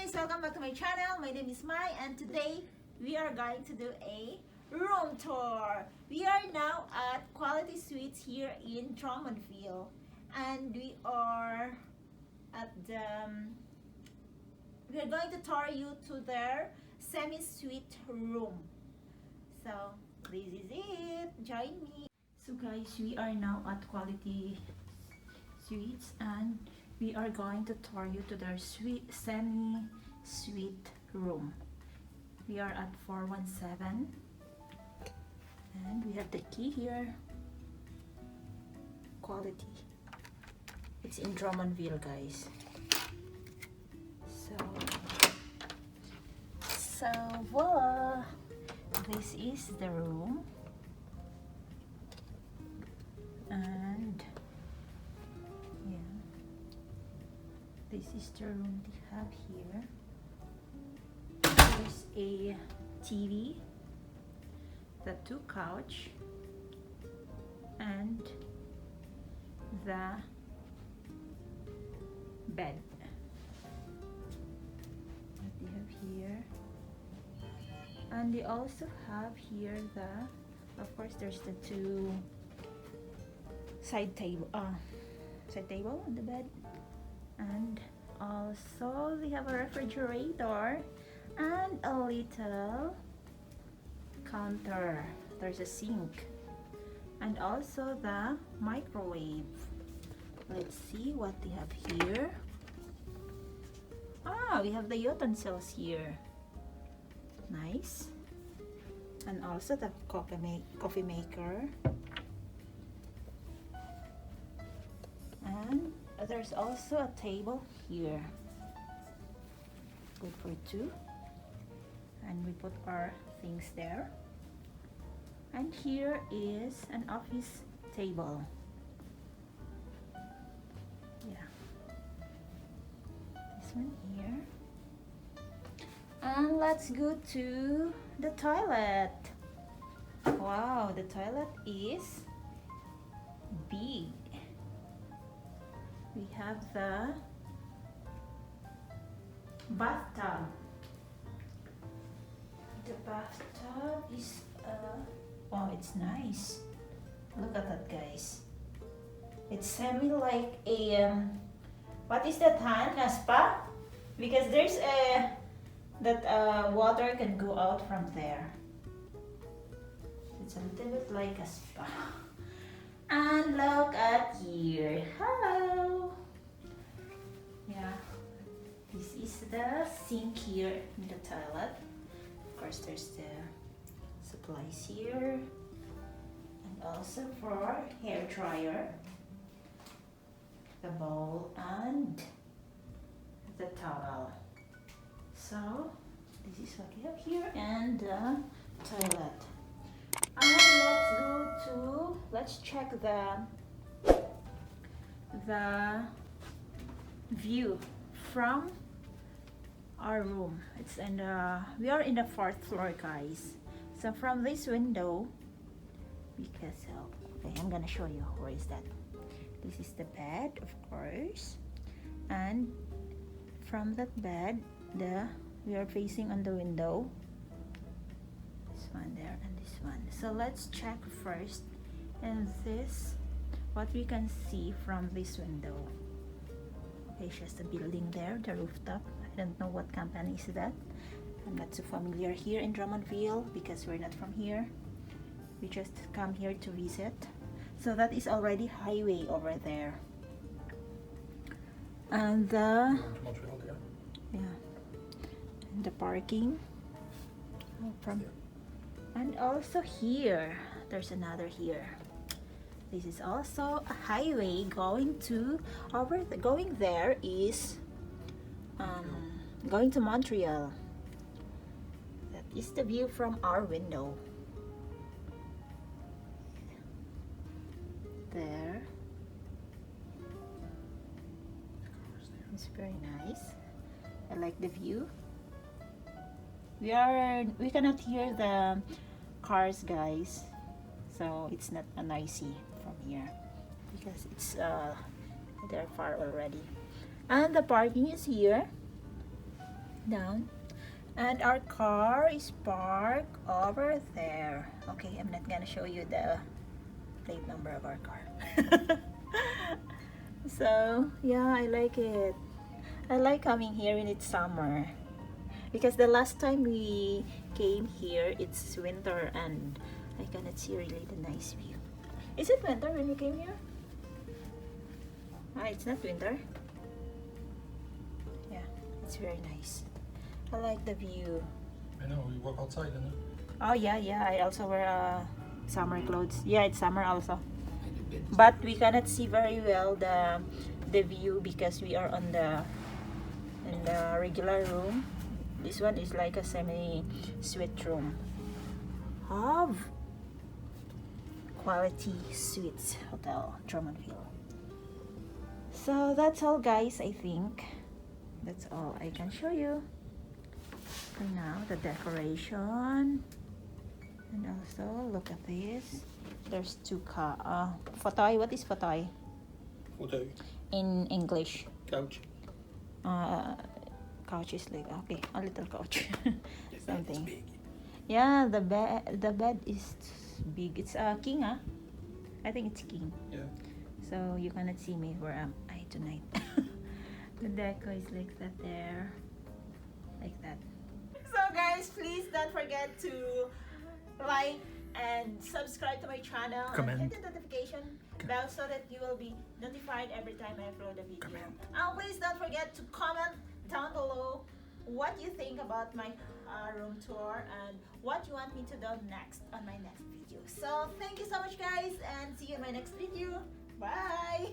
guys, welcome back to my channel. My name is Mai and today we are going to do a room tour. We are now at Quality Suites here in Drummondville and we are going to tour you to their semi-suite room. So this is it. Join me. So guys, we are now at Quality Suites and we are going to tour you to their semi-suite room. We are at 417 and we have the key here. Quality. It's in Drummondville, guys. So voila! This is the room. And yeah, this is the room they have here. There's a TV, the 2 couch, and the bed that they have here. And they also have here of course there's the 2 side table on the bed, and also they have a refrigerator and a little counter. There's a sink and also the microwave. Let's see what they have here. We have the utensils here. Nice. And also the coffee maker. And there's also a table here, good for 2, and we put our things there. And here is an office table. Yeah, this one here. And let's go to the toilet. Wow, the toilet is big. We have the bathtub. The bathtub is wow, it's nice. Look at that, guys. It's semi like a what is that, Han? A spa? Because there's water can go out from there. It's a little bit like a spa. And look at here. Hello. Yeah, this is the sink here in the toilet. Of course, there's the supplies here, and also for hair dryer, the bowl, and the towel. So this is what we have here, and the toilet. And let's check the view from our room. It's in we are in the 4th floor, guys. So from this window, okay, I'm gonna show you where is that. This is the bed, of course, and from that bed, we are facing on the window. This one there and this one. So let's check first, and this what we can see from this window. Okay, it's just a building there, the rooftop. I don't know what company is that. I'm not so familiar here in Drummondville because we're not from here. We just come here to visit. So that is already highway over there. And the and the parking and also here there's another here. This is also a highway going there is going to Montreal. That is the view from our window. There. It's very nice. I like the view. We cannot hear the cars, guys, so it's not noisy from here because it's they're far already. And the parking is here. down. And our car is parked over there. Okay, I'm not gonna show you the plate number of our car. So yeah, I like it. I like coming here when it's summer, because the last time we came here it's winter and I cannot see really the nice view. Is it winter when we came here? Ah, it's not winter. Yeah, it's very nice. I like the view. I know, we walk outside, isn't it? Oh yeah, I also wear summer clothes. Yeah, it's summer also. But we cannot see very well the view because we are on the in the regular room. This one is like a semi-suite room. Have quality suites hotel, Drummondville. So that's all, guys. I think that's all I can show you for now. The decoration, and also look at this. There's two fauteuil. What is fauteuil Fauteuil. in English? Couch. Couch is like, okay, a little couch. The bed is Something. big. Yeah, the bed is big. It's a king, huh? I think it's king. Yeah. So you cannot see me where am I tonight. The deco is like that there, like that. So guys, please don't forget to like and subscribe to my channel. Comment. And hit the notification bell so that you will be notified every time I upload a video. Comment. And please don't forget to comment down below what you think about my room tour and what you want me to do next on my next video. So thank you so much, guys, and see you in my next video. Bye.